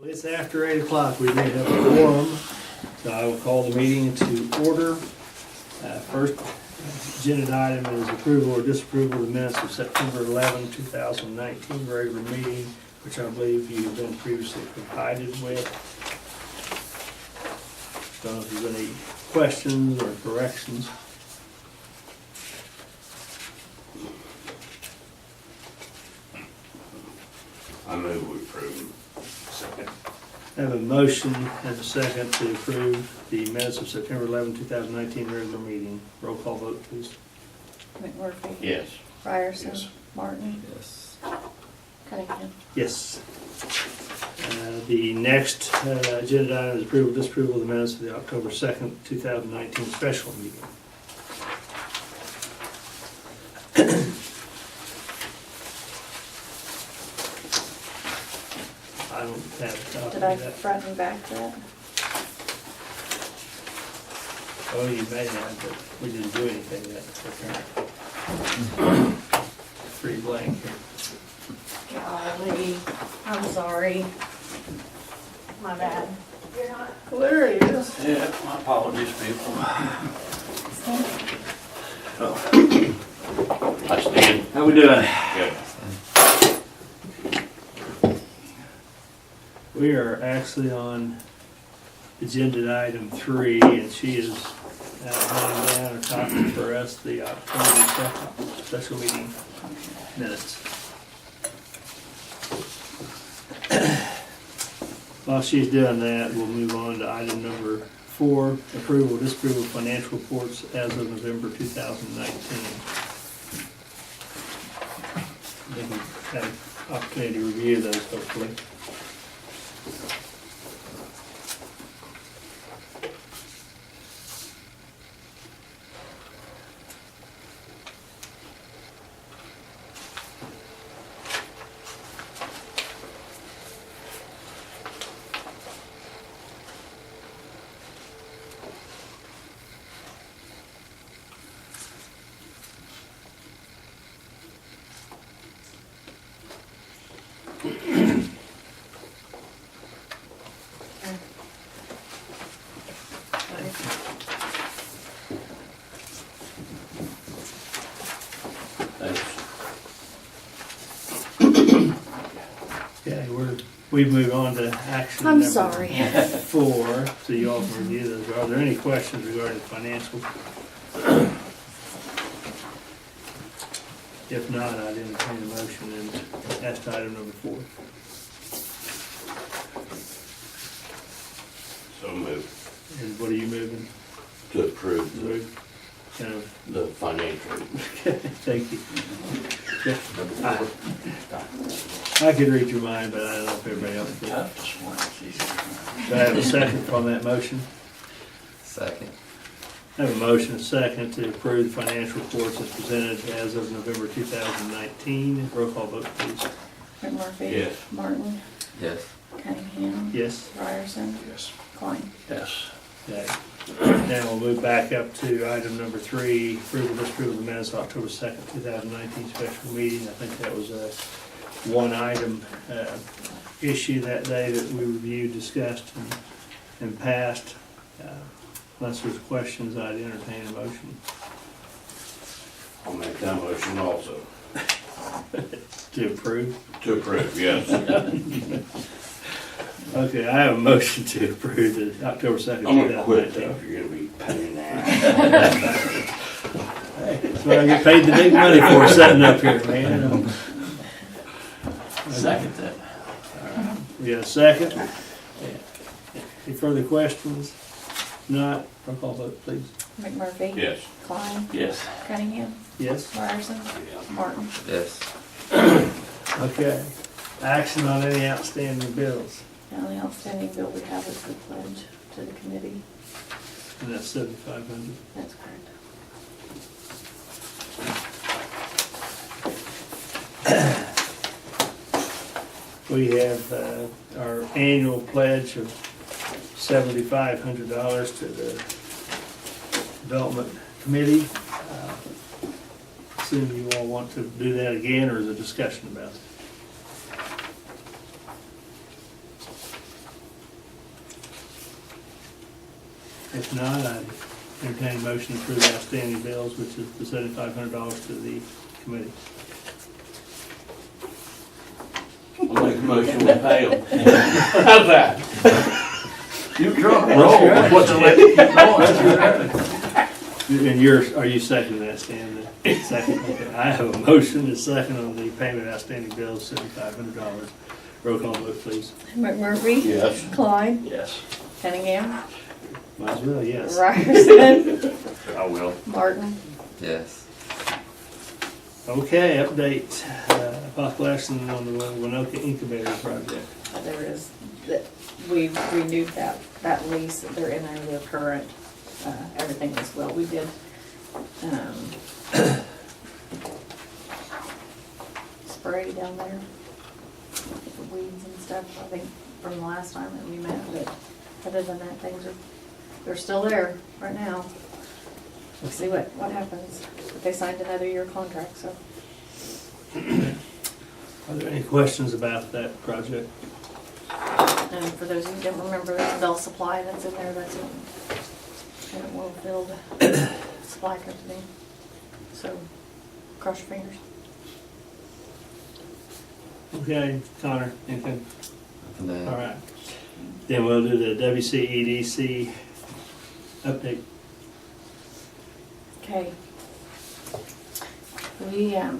It's after 8 o'clock. We may have a quorum, so I will call the meeting to order. First agenda item is approval or disapproval of the minutes of September 11, 2019 regular meeting, which I believe you have been previously provided with. Don't know if there's any questions or corrections. I move we approve. Second. I have a motion and a second to approve the minutes of September 11, 2019 regular meeting. Roll call vote, please. McMurphy? Yes. Ryerson? Yes. Martin? Yes. Cunningham? Yes. The next agenda item is approval, disapproval of the minutes of the October 2nd, 2019 special meeting. I don't have a copy Did I of that. front and back that? Oh, you may have, but we didn't do anything that pretty blank here. Golly, I'm sorry. My bad. There he is. Yeah, my apologies, people. Hi, Stan. How we doing? Good. We are actually on agenda item 3, and she is laying down a copy for us, the October 2nd special meeting minutes. While she's doing that, we'll move on to item number 4, approval, disapproval of financial reports as of November 2019. They can have an opportunity to review those, hopefully. Thanks. Okay, we've moved on to action I'm number sorry. 4, so you all can review those. Are there any questions regarding financials? If not, I'd entertain a motion and ask item number 4. So moved And what are you moving? to approve Kind of, the financial. thank you. I could read your mind, but I don't know if everybody else could. Tough this morning, it's easy. Do I have a second on that motion? Second. I have a motion, a second, to approve the financial reports as presented as of November 2019. Roll call vote, please. McMurphy? Yes. Martin? Yes. Cunningham? Yes? Ryerson? Yes. Klein? Yes. Okay. Now we'll move back up to item number 3, approval, disapproval of the minutes of October 2nd, 2019 special meeting. I think that was a one-item issue that day that we reviewed, discussed, and passed. Unless there's questions, I'd entertain a motion. I'll make that motion also. To approve? To approve, yes. Okay, I have a motion to approve the October 2nd, I'm gonna quit though, 2019. if you're gonna be paying that. That's what I get paid the big money for, sitting up here, man. Second that. We got a second? Any further questions? Not, roll call vote, please. McMurphy? Yes. Klein? Yes. Cunningham? Yes? Ryerson? Martin? Yes. Okay. Action on any outstanding bills, The only outstanding bill we have is the pledge to the committee. and that's 7,500. That's correct. We have our annual pledge of $7,500 to the Development Committee. Assume you all want to do that again, or is there a discussion about it? If not, I'd entertain a motion to approve the outstanding bills, which is the $7,500 to the committee. I'll make a motion to pay them. How's that? You drunk roll. What's And are you seconding that, Stan? Second, okay. I have a motion and a second on the payment of outstanding bills, $7,500. Roll call vote, please. McMurphy? Yes. Klein? Yes. Cunningham? Might as well, yes. Ryerson? I will. Martin? Yes. Okay, update, possible action on the Winoka Incubator project. There is, that we renewed that lease, they're in there, they're current, everything is well. We did, spray down there for weeds and stuff, I think, from the last time that we met, but other than that, they're still there right now. We'll see what happens. But they signed another year contract, so. Are there any questions about that project? And for those who don't remember, the Bell Supply that's in there, that's in a well-filled supply company. So, cross your fingers. Okay, Connor, anything? Nothing to All add. right. Then we'll do the WCEDC update. Okay. We have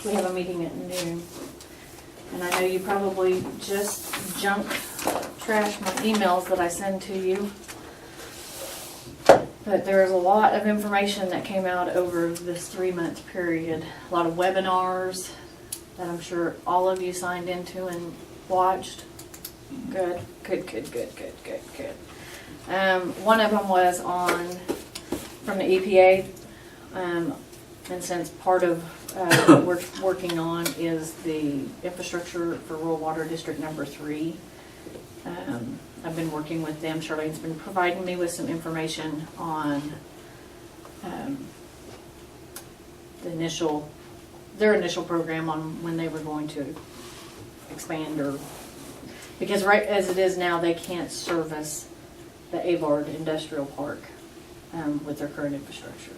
a meeting at noon, and I know you probably just junk trash my emails that I send to you. But there's a lot of information that came out over this 3-month period. A lot of webinars that I'm sure all of you signed into and watched. Good. One of them was from the EPA, and since part of what we're working on is the infrastructure for rural water district number 3. I've been working with them. Charlene's been providing me with some information on their initial program on when they were going to expand, or because right as it is now they can't service the Avard Industrial Park with their current infrastructure,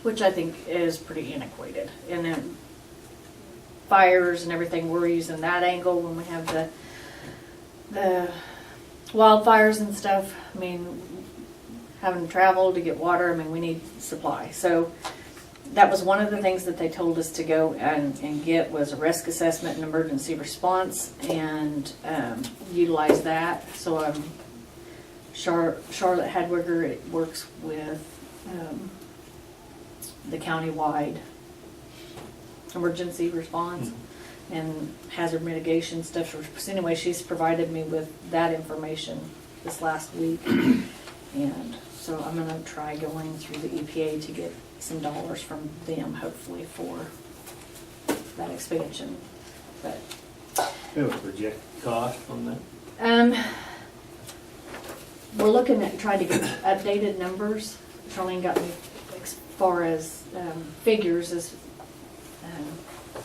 which I think is pretty antiquated. And then fires and everything, we're using that angle when we have the wildfires and stuff. I mean, having to travel to get water, I mean, we need supply. So that was one of the things that they told us to go and get was a risk assessment and emergency response, and utilize that. So Charlotte Hadwiger works with the county-wide emergency response and hazard mitigation stuff. So anyway, she's provided me with that information this last week, and so I'm going to try going through the EPA to get some dollars from them, hopefully, for that expansion. But We have a projected cost on that. we're looking at trying to get updated numbers. Charlene got me as far as figures as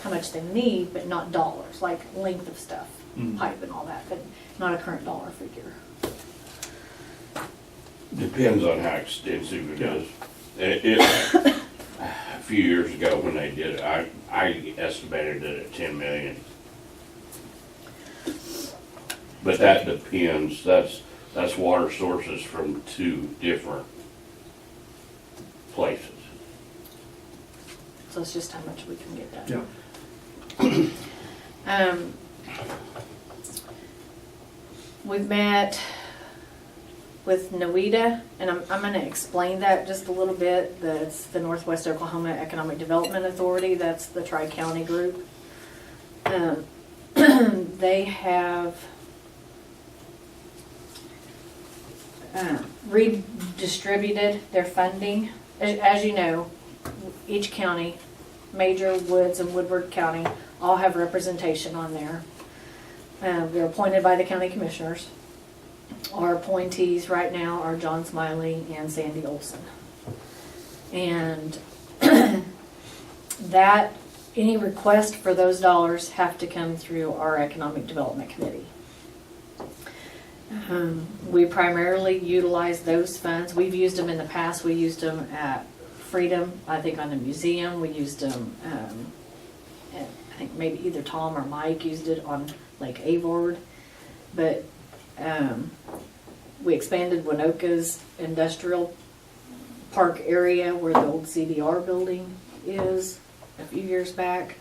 how much they need, but not dollars, like length of stuff, pipe and all that, but not a current dollar figure. Depends on how extensive it is. A few years ago when they did it, I estimated it at 10 million. But that depends. That's water sources from 2 different places. So it's just how much we can get done. Yeah. We've met with NOEDA, and I'm going to explain that just a little bit. That's the Northwest Oklahoma Economic Development Authority. That's the Tri-County group. They have redistributed their funding. As you know, each county, Major, Woods, and Woodward County, all have representation on there. They're appointed by the county commissioners. Our appointees right now are John Smiley and Sandy Olson. And that any request for those dollars have to come through our Economic Development Committee. We primarily utilize those funds. We've used them in the past. We used them at Freedom, I think on the museum. We used them, I think maybe either Tom or Mike used it on Lake Avord. But we expanded Winoka's industrial park area where the old CDR building is a few years back.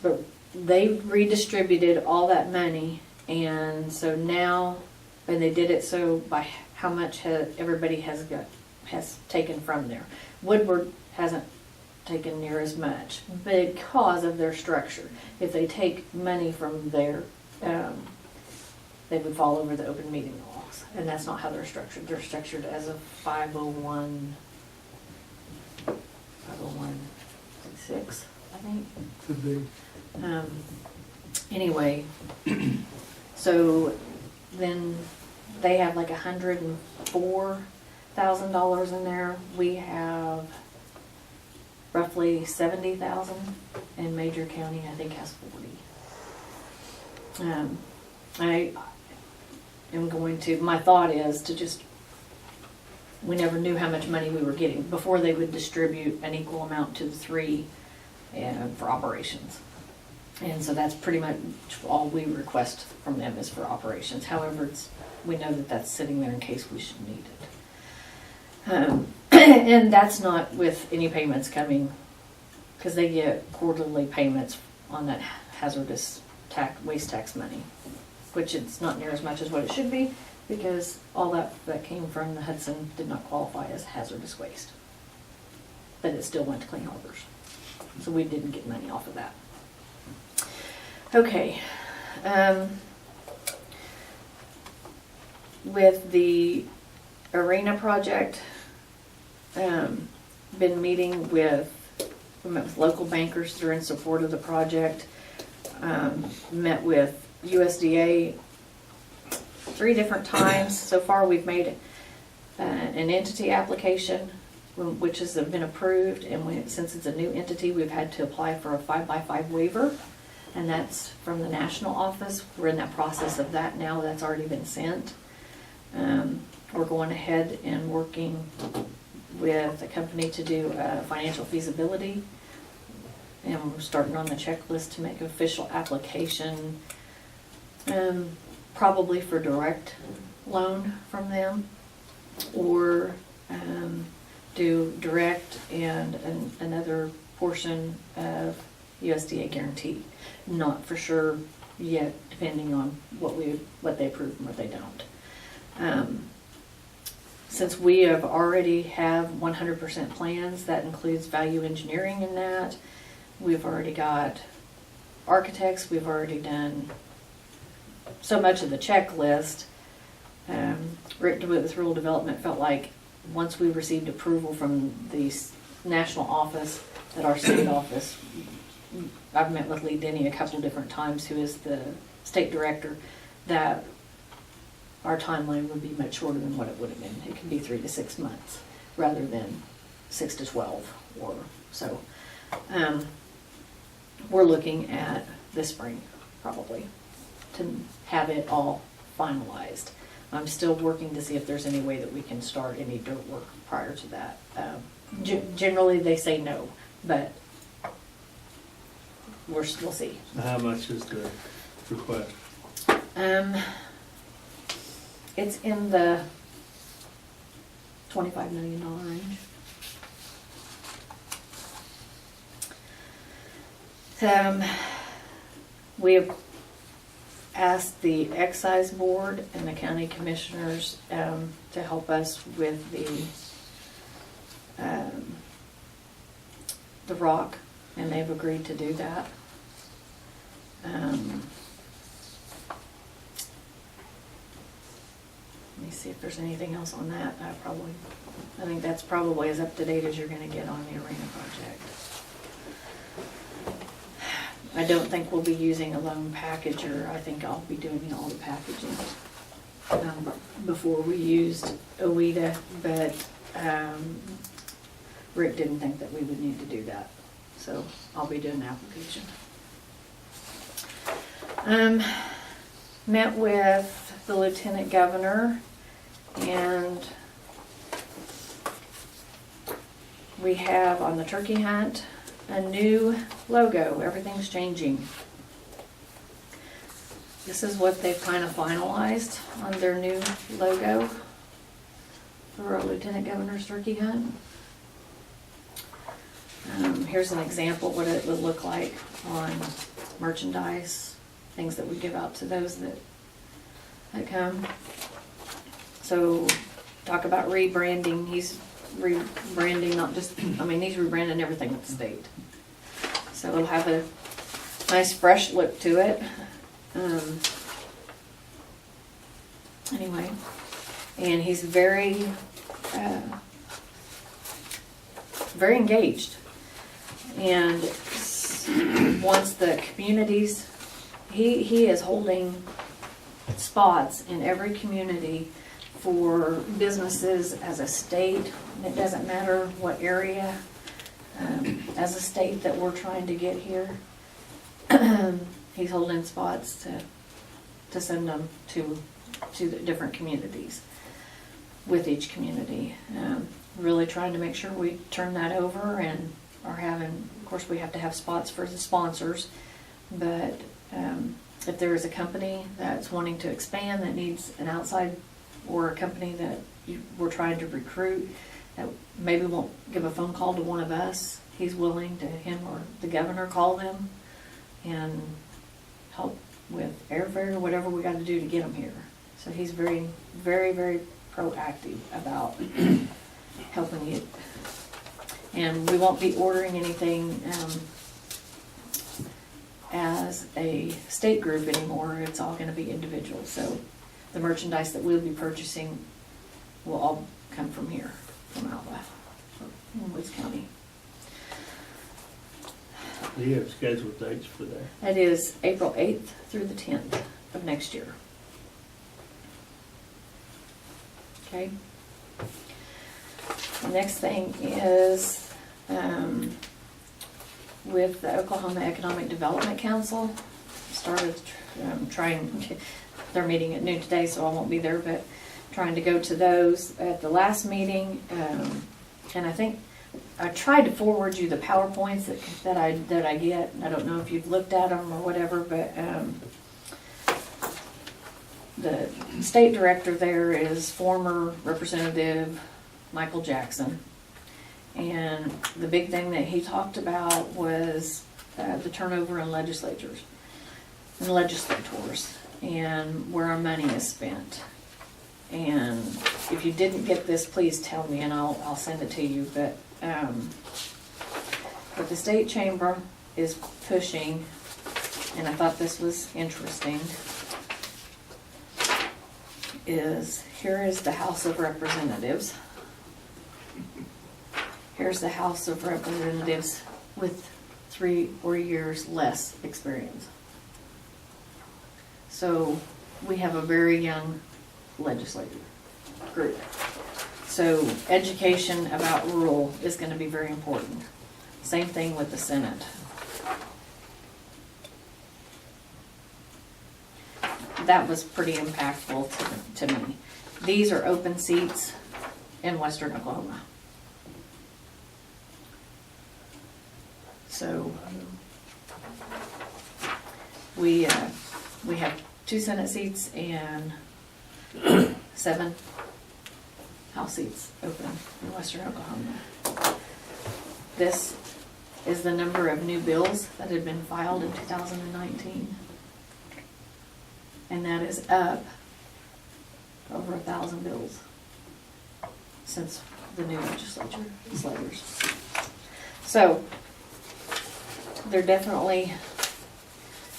But they redistributed all that money, and so now, and they did it so by how much everybody has taken from there. Woodward hasn't taken near as much because of their structure. If they take money from there, they would fall over the open meeting laws, and that's not how they're structured. They're structured as a 501(c)(6), I think. Could be. Anyway, so then they have like $104,000 in there. We have roughly 70,000, and Major County I think has 40. I am going to. My thought is to just. We never knew how much money we were getting before they would distribute an equal amount to the three, and for operations. And so that's pretty much all we request from them is for operations. However, we know that that's sitting there in case we should need it. And that's not with any payments coming, because they get quarterly payments on that hazardous waste tax money, which it's not near as much as what it should be, because all that came from the Hudson did not qualify as hazardous waste. But it still went to Clean Harbors. So we didn't get money off of that. Okay. With the arena project, been meeting with local bankers that are in support of the project. Met with USDA 3 different times. So far we've made an entity application, which has been approved, and since it's a new entity, we've had to apply for a 5x5 waiver, and that's from the national office. We're in that process of that now. That's already been sent. We're going ahead and working with a company to do a financial feasibility, and we're starting on the checklist to make an official application, probably for direct loan from them, or do direct and another portion of USDA guarantee. Not for sure yet, depending on what they approve and what they don't. Since we have already have 100% plans, that includes value engineering in that. We've already got architects. We've already done so much of the checklist. Rick DeWitt with Rural Development felt like once we received approval from the national office, that our state office, I've met with Lee Denny a couple different times, who is the state director, that our timeline would be much shorter than what it would have been. It could be 3 to 6 months rather than 6 to 12 or so. We're looking at this spring probably to have it all finalized. I'm still working to see if there's any way that we can start any dirt work prior to that. Generally they say no, but we'll see. How much is the request? It's in the $25 million range. We have asked the excise board and the county commissioners to help us with the rock, and they've agreed to do that. Let me see if there's anything else on that. I think that's probably as up to date as you're going to get on the arena project. I don't think we'll be using a loan packager. I think I'll be doing all the packaging. Before we used OEDA, but Rick didn't think that we would need to do that. So I'll be doing the application. Met with the lieutenant governor, and we have on the turkey hunt a new logo. Everything's changing. This is what they've kind of finalized on their new logo for our lieutenant governor's turkey hunt. Here's an example what it would look like on merchandise, things that we give out to those that come. So talk about rebranding. He's rebranding not just, he's rebranding everything with the state. So it'll have a nice fresh look to it. Anyway, and he's very engaged, and wants the communities, he is holding spots in every community for businesses as a state. It doesn't matter what area, as a state that we're trying to get here. He's holding spots to send them to the different communities with each community. Really trying to make sure we turn that over and are having, of course we have to have spots for the sponsors, but if there is a company that's wanting to expand that needs an outside, or a company that we're trying to recruit that maybe won't give a phone call to one of us, he's willing to, him or the governor, call them and help with airfare or whatever we got to do to get them here. So he's very, very, very proactive about helping you. And we won't be ordering anything as a state group anymore. It's all going to be individual. So the merchandise that we'll be purchasing will all come from here, from Alva, from Woods County. Do you have scheduled dates for that? That is April 8th through the 10th of next year. Okay. The next thing is with the Oklahoma Economic Development Council. Started trying, they're meeting at noon today, so I won't be there, but trying to go to those. At the last meeting, and I think I tried to forward you the PowerPoints that I get. I don't know if you've looked at them or whatever, but the state director there is former Representative Michael Jackson. And the big thing that he talked about was the turnover in legislators and legislators and where our money is spent. And if you didn't get this, please tell me and I'll send it to you. But what the state chamber is pushing, and I thought this was interesting, is here is the House of Representatives. Here's the House of Representatives with 3 or 4 years less experience. So we have a very young legislative group. So education about rural is going to be very important. Same thing with the Senate. That was pretty impactful to me. These are open seats in Western Oklahoma. So we have 2 Senate seats and 7 House seats open in Western Oklahoma. This is the number of new bills that had been filed in 2019. And that is up over 1,000 bills since the new legislators. So they're definitely,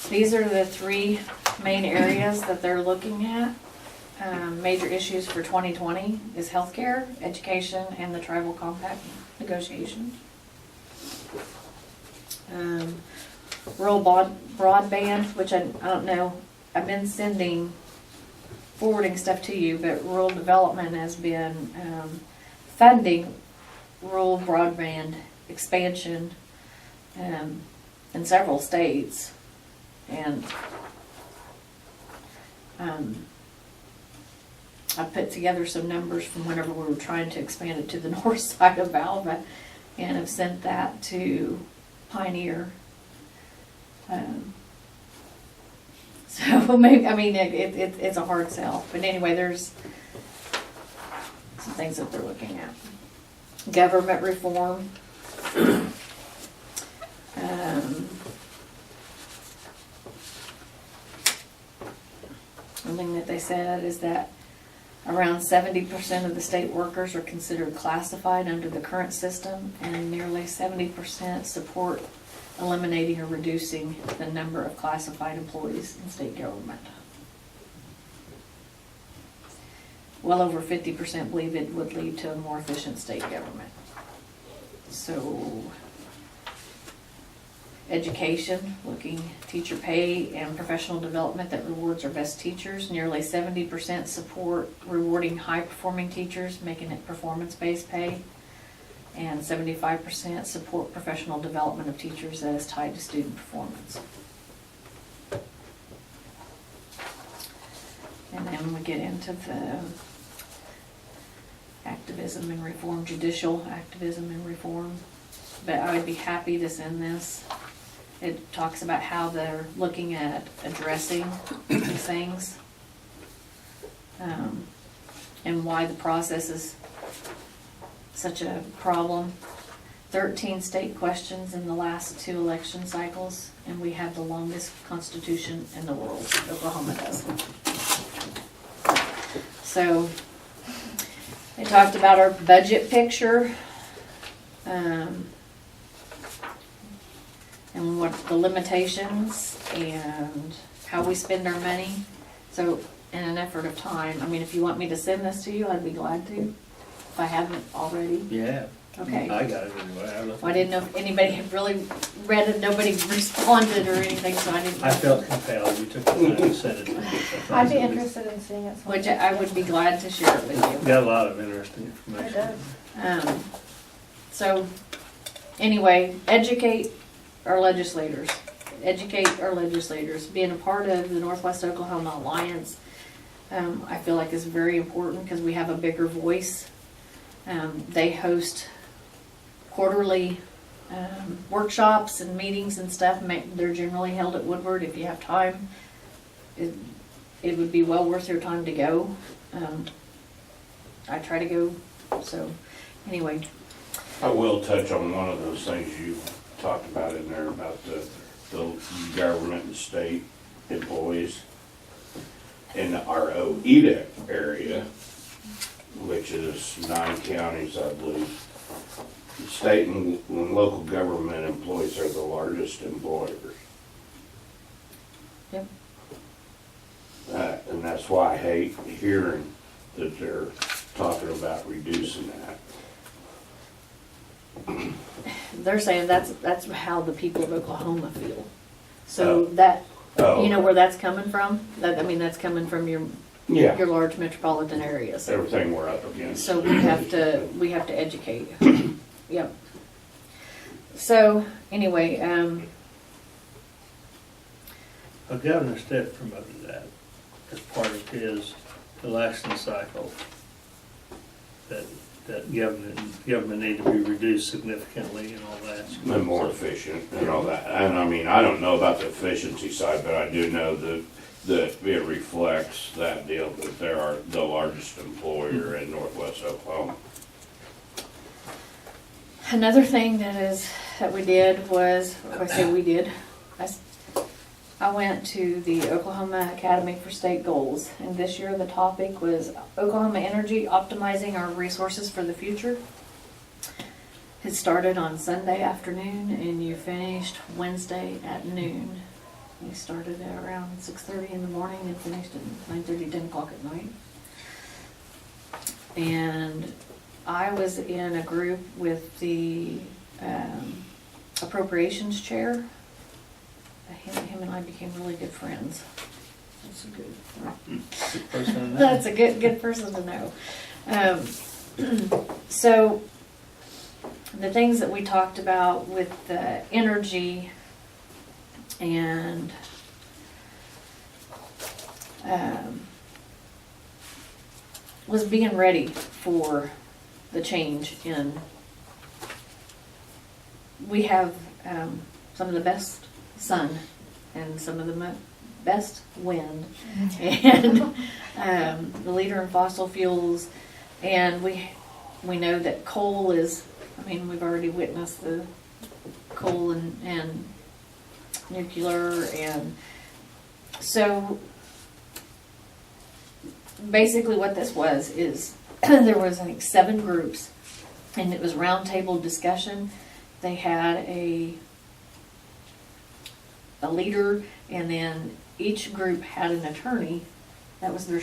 these are the 3 main areas that they're looking at. Major issues for 2020 is healthcare, education, and the tribal compact negotiations. Rural broadband, which I don't know, I've been forwarding stuff to you, but rural development has been funding rural broadband expansion in several states. And I put together some numbers from whenever we were trying to expand it to the north side of Alva, and have sent that to Pioneer. So maybe, I mean, it's a hard sell, but anyway, there's some things that they're looking at. Government reform. One thing that they said is that around 70% of the state workers are considered classified under the current system, and nearly 70% support eliminating or reducing the number of classified employees in state government. Well over 50% believe it would lead to a more efficient state government. So, education, looking teacher pay and professional development that rewards our best teachers. Nearly 70% support rewarding high-performing teachers, making it performance-based pay. And 75% support professional development of teachers that is tied to student performance. And then we get into the activism and reform, judicial activism and reform. But I would be happy to send this. It talks about how they're looking at addressing these things, and why the process is such a problem. 13 state questions in the last 2 election cycles, and we have the longest constitution in the world. Oklahoma does. So they talked about our budget picture, and what the limitations and how we spend our money. So in an effort of time, I mean, if you want me to send this to you, I'd be glad to, if I haven't already. Yeah. Okay. I got it anyway. Well, I didn't know if anybody had really read it, nobody responded or anything, so I didn't know. I felt compelled, you took the time to send it to me. I'd be interested in seeing it. Which I would be glad to share it with you. Got a lot of interesting It information. does. So, anyway, educate our legislators. Educate our legislators. Being a part of the Northwest Oklahoma Alliance, I feel like is very important because we have a bigger voice. They host quarterly workshops and meetings and stuff. They're generally held at Woodward. If you have time, it would be well worth your time to go. I try to go, so anyway. I will touch on one of those things you talked about in there about the government and state employees in our OEDA area, which is 9 counties, I believe. State and local government employees are the largest employers. Yep. And that's why I hate hearing that they're talking about reducing that. They're saying that's how the people of Oklahoma feel. So Oh. that, Oh. you know where that's coming from? That's coming from your Yeah, large metropolitan areas. everything we're up against. So we have to educate. Yep. So anyway, Well, Governor Stitt promoted that as part of his election cycle, that government need to be reduced significantly and all that. And more efficient and all that. And I mean, I don't know about the efficiency side, but I do know that it reflects that deal, that they are the largest employer in Northwest Oklahoma. another thing that we did was, I say we did, I went to the Oklahoma Academy for State Goals, and this year the topic was Oklahoma Energy, Optimizing Our Resources for the Future. It started on Sunday afternoon and you finished Wednesday at noon. We started at around 6:30 in the morning and finished at 9:30, 10 o'clock at night. And I was in a group with the appropriations chair. Him and I became really good friends. That's a Good person to know. That's a good person to know. So the things that we talked about with the energy and was being ready for the change in. We have some of the best sun and some of the best wind, and the leader in fossil fuels, and we know that coal is. I mean, we've already witnessed the coal and nuclear, and so basically what this was is there was, I think, 7 groups, and it was roundtable discussion. They had a leader, and then each group had an attorney. That was their,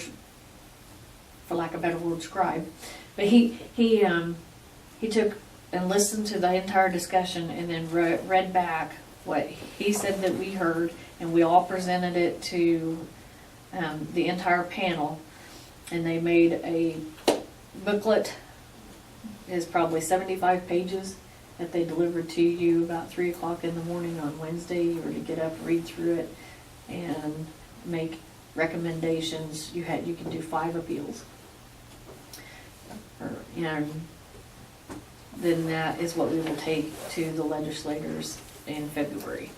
for lack of a better word, scribe. But he took and listened to the entire discussion, and then read back what he said that we heard, and we all presented it to the entire panel, and they made a booklet. Is probably 75 pages that they delivered to you about 3 o'clock in the morning on Wednesday. You were to get up, read through it, and make recommendations. You can do 5 appeals, and then that is what we will take to the legislators in February.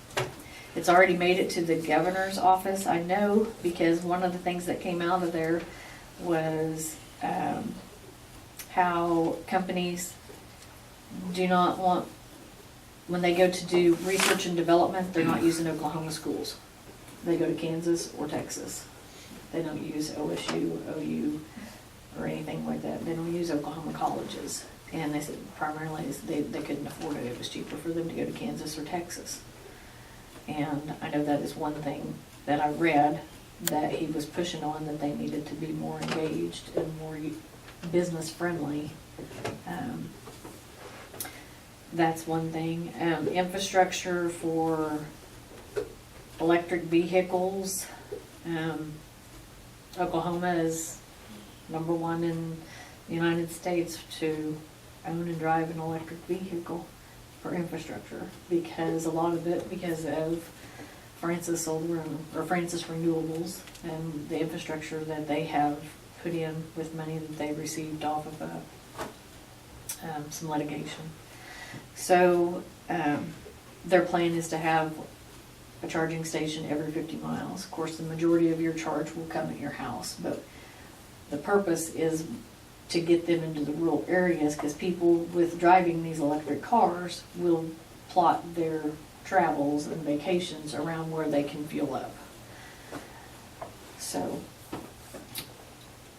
It's already made it to the governor's office, I know, because one of the things that came out of there was how companies do not want, when they go to do research and development, they're not using Oklahoma schools. They go to Kansas or Texas. They don't use OSU, OU, or anything like that. They don't use Oklahoma colleges. And they said primarily they couldn't afford it. It was cheaper for them to go to Kansas or Texas. And I know that is one thing that I read that he was pushing on, that they needed to be more engaged and more business friendly. That's one thing. Infrastructure for electric vehicles. Oklahoma is #1 in the United States to own and drive an electric vehicle for infrastructure, because a lot of it because of Francis Solar or Francis Renewables and the infrastructure that they have put in with money that they received off of some litigation. So their plan is to have a charging station every 50 miles. Of course, the majority of your charge will come at your house, but the purpose is to get them into the rural areas, because people with driving these electric cars will plot their travels and vacations around where they can fuel up. So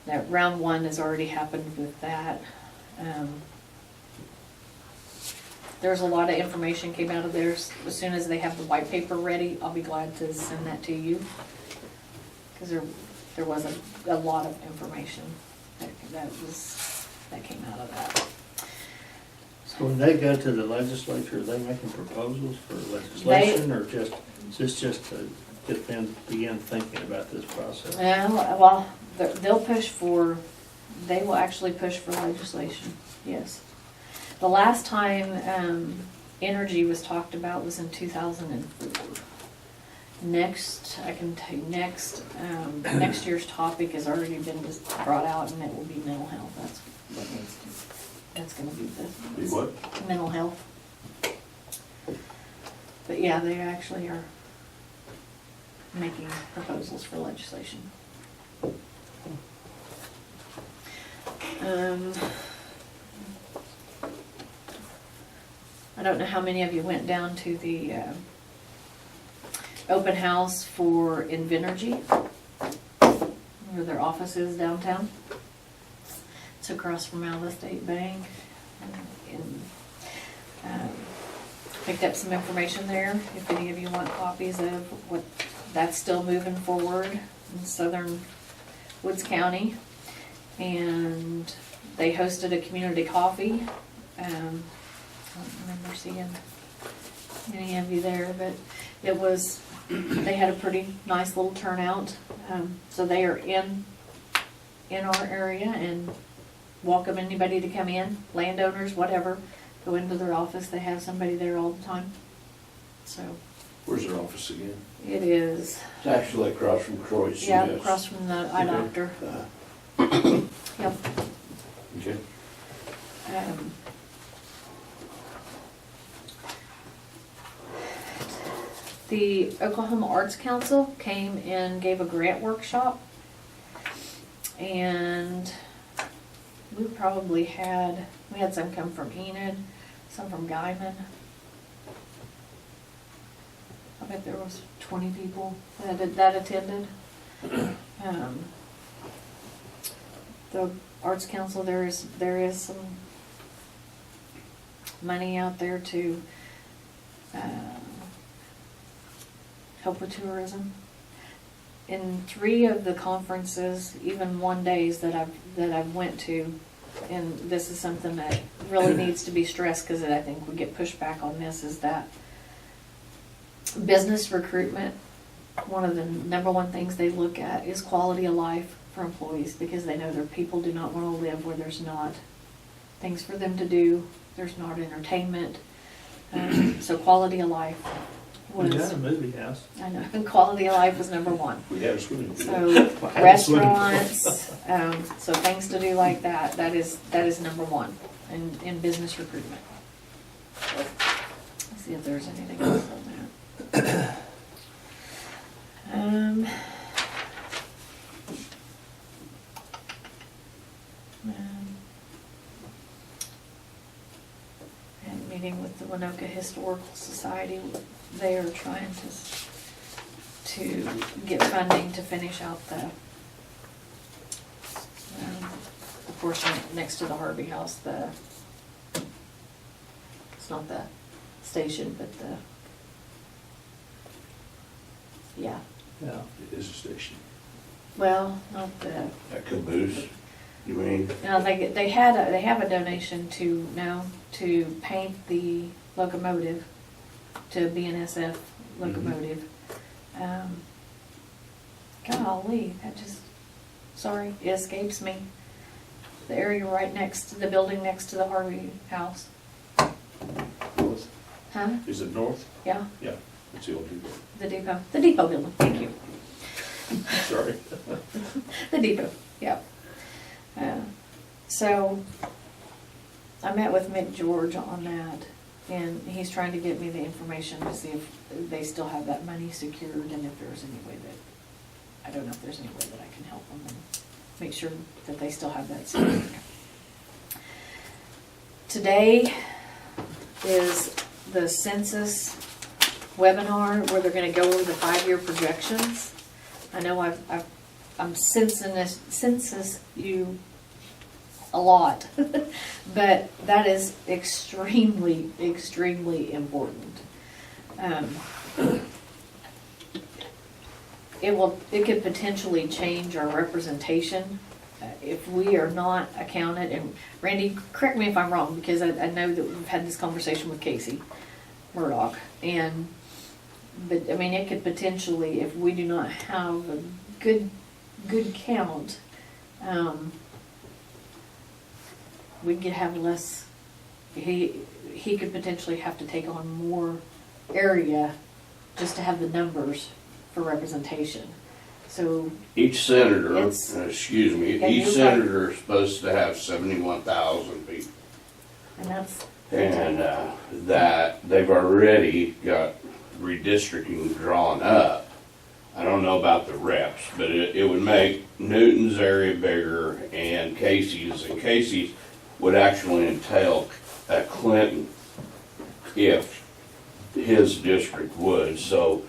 that round 1 has already happened with that. There's a lot of information came out of there. As soon as they have the white paper ready, I'll be glad to send that to you, because there was a lot of information that came out of that. So when they go to the legislature, are they making proposals for legislation, or is this just to get them to begin thinking about this process? Well, they will actually push for legislation, yes. The last time energy was talked about was in 2004. Next, I can tell you, next year's topic has already been brought out, and it will be mental health. That's what needs to, that's gonna be Be what? mental health. But yeah, they actually are making proposals for legislation. I don't know how many of you went down to the open house for Invenergy, where their office is downtown. It's across from Alva State Bank. And picked up some information there, if any of you want copies of what that's still moving forward in southern Woods County. And they hosted a community coffee. I don't remember seeing any of you there, but it was, they had a pretty nice little turnout. So they are in our area and welcome anybody to come in, landowners, whatever, go into their office. They have somebody there all the time. So Where's their office again? it is, It's actually across from Croyd's. yeah, yes. across from the eye doctor. Yep. Okay. Um, The Oklahoma Arts Council came and gave a grant workshop. And we had some come from Enid, some from Guyman. I bet there was 20 people that attended. The Arts Council, there is some money out there to help with tourism. In 3 of the conferences, even one days that I've went to, and this is something that really needs to be stressed because I think we get pushback on this, is that business recruitment, one of the number one things they look at is quality of life for employees, because they know their people do not want to live where there's not things for them to do, there's not entertainment. So quality of life We got was, a movie house. I know, quality of life was number one. We have a swimming pool. So restaurants, so things to do like that, that is number one in business recruitment. Let's see if there's anything else on that. And meeting with the Winoka Historical Society, they are trying to get funding to finish out the portion next to the Harvey House, it's not the station, but yeah, Yeah. It is a station. well, not the, That caboose, you mean? no, they have a donation to paint the locomotive, to BNSF locomotive. Golly, sorry, it escapes me. The area right next to the building next to the Harvey House. North? Huh? Is it north? Yeah, Yeah, it's the old depot. the depot building, thank you. Sorry. The depot, yep. So, I met with Mick George on that, and he's trying to get me the information to see if they still have that money secured, and if there's any way that, I don't know if there's any way that I can help them and make sure that they still have that secured. Today is the census webinar where they're gonna go over the 5-year projections. I know I'm census you a lot, but that is extremely, extremely important. It could potentially change our representation if we are not accounted. And Randy, correct me if I'm wrong, because I know that we've had this conversation with Casey Murdoch, but I mean, it could potentially, if we do not have a good count, we could have less. He could potentially have to take on more area just to have the numbers for representation. So Each senator, It's- excuse me, Yeah, each you're senator is supposed to have 71,000 people. and that's And that they've already got redistricting drawn up. I don't know about the reps, but it would make Newton's area bigger and Casey's would actually entail Clinton if his district would. So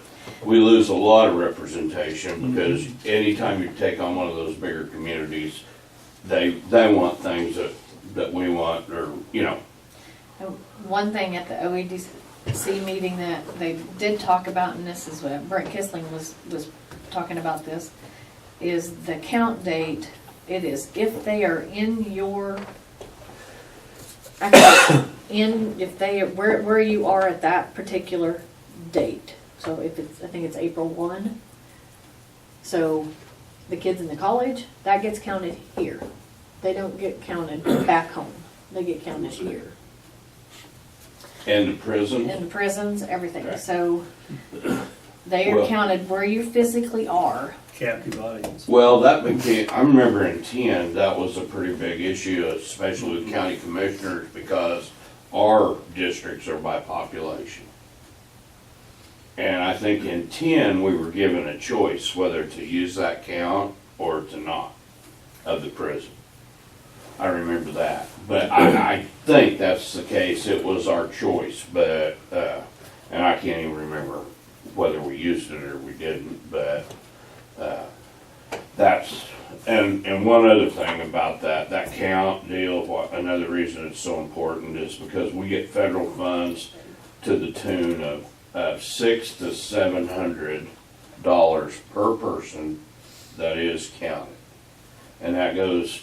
we lose a lot of representation because anytime you take on one of those bigger communities, they want things that we want, or, you know. one thing at the OEDC meeting that they did talk about, and this is what Brent Kissling was talking about this, is the count date. It is if they are in your, if they, where you are at that particular date. So if it's, I think it's April 1. So the kids in the college, that gets counted here. They don't get counted back home. They get counted here. And the prison. In the prisons, everything. Okay. So they are Well- counted where you physically are captive audience. Well, that became, I remember in 10, that was a pretty big issue, especially with county commissioners, because our districts are by population. And I think in 10, we were given a choice whether to use that count or to not of the prison. I remember that, but I think that's the case, it was our choice, but, and I can't even remember whether we used it or we didn't, but, that's, and one other thing about that count deal, another reason it's so important is because we get federal funds to the tune of $600 to $700 per person that is counted. And that goes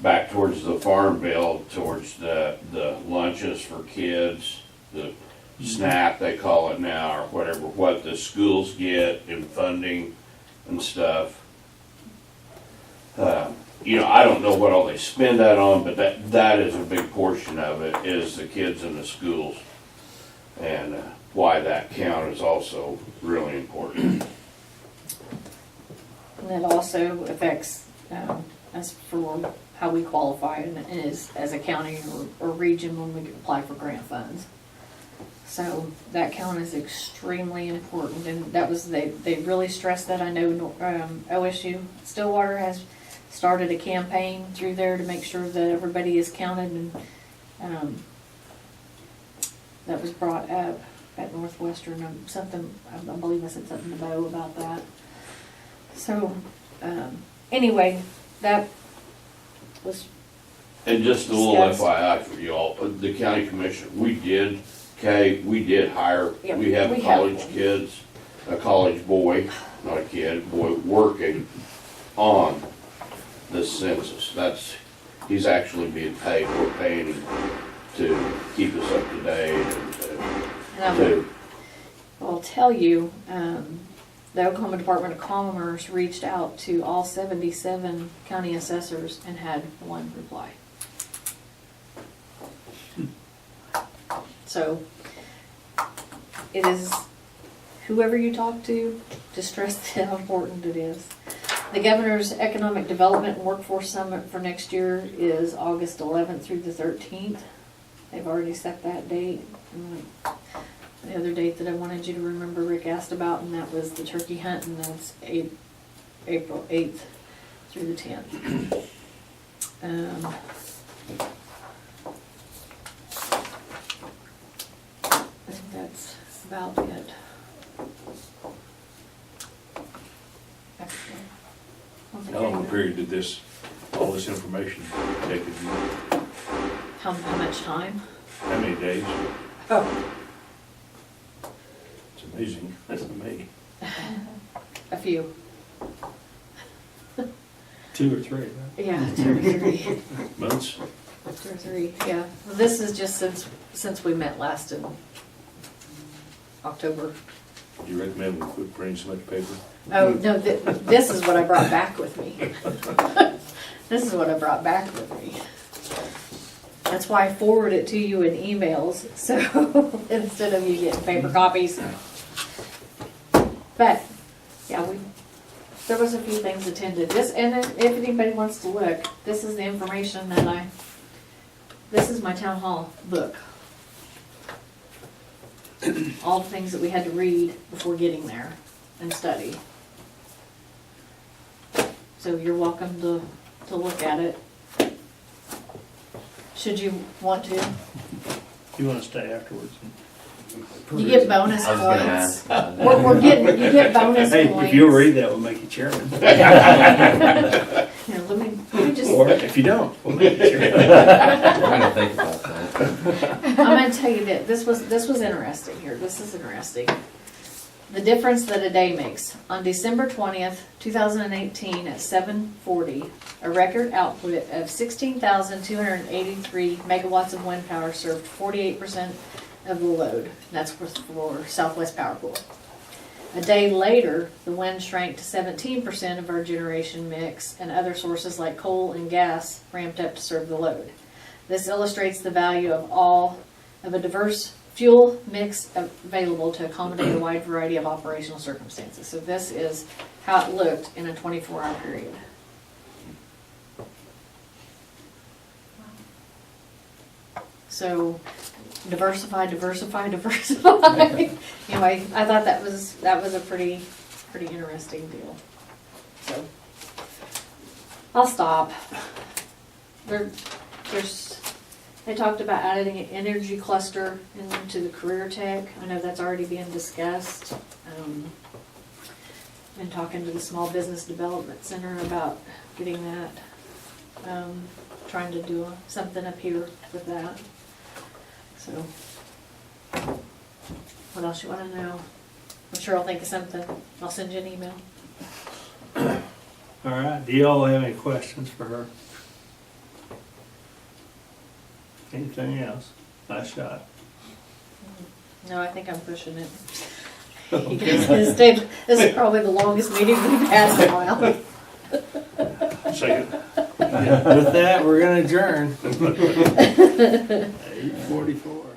back towards the farm bill, towards the lunches for kids, the SNAP they call it now, or whatever, what the schools get in funding and stuff. I don't know what all they spend that on, but that is a big portion of it, is the kids in the schools. And why that count is also really important. And it also affects us for how we qualify as a county or region when we apply for grant funds. So that count is extremely important, and that was, they really stressed that. I know OSU Stillwater has started a campaign through there to make sure that everybody is counted, and that was brought up at Northwestern, something, I believe I said something to Bo about that. So, anyway, that was. And just a little discussed. FYI for y'all, the county commission, we did hire, Yeah, we have we college have. kids, a college boy, not a kid, boy, working on the census. He's actually being paid, we're paying him to keep us up to date and I'll tell you, the Oklahoma Department of Commerce reached out to all 77 county assessors and had one reply. So, it is, whoever you talk to, just stress how important it is. The Governor's Economic Development and Workforce Summit for next year is August 11th through the 13th. They've already set that date. And the other date that I wanted you to remember Rick asked about, and that was the turkey hunt, and that's April 8th through the 10th. I think that's about it. Actually, I don't think How long a any- period did all this information take of you? How much time? How many days? Oh, It's amazing, that's me. a few. 2 or 3, right? Yeah, 2 or 3. Months? 2 or 3, yeah. Well, this is just since we met last in October. Do you recommend we quit printing so much paper? Oh, no, this is what I brought back with me. This is what I brought back with me. That's why I forward it to you in emails, so instead of you getting paper copies. But, yeah, there was a few things attended. This, and if anybody wants to look, this is the information that this is my town hall book. All the things that we had to read before getting there and study. So you're welcome to look at it. Should you want to. You want to stay afterwards? You get bonus I was gonna points. ask. You get bonus Hey, points. if you'll read that, we'll make you chairman. Here, let me just, Or if you don't, we'll make you chairman. We're gonna think about that. I'm gonna tell you that this was interesting here. This is interesting. The difference that a day makes. On December 20th, 2018 at 7:40, a record output of 16,283 megawatts of wind power served 48% of the load. That's for Southwest Power Pool. A day later, the wind shrank to 17% of our generation mix, and other sources like coal and gas ramped up to serve the load. This illustrates the value of a diverse fuel mix available to accommodate a wide variety of operational circumstances. So this is how it looked in a 24-hour period. So diversify. Anyway, I thought that was a pretty interesting deal. So I'll stop. They talked about adding an energy cluster into the career tech. I know that's already being discussed. Been talking to the Small Business Development Center about getting that, trying to do something up here with that. So, what else you want to know? I'm sure I'll think of something. I'll send you an email. All right, do y'all have any questions for her? Anything else? Last shot. No, I think I'm pushing it. This is probably the longest meeting we've had in a while. Second. With that, we're gonna adjourn. 8:44.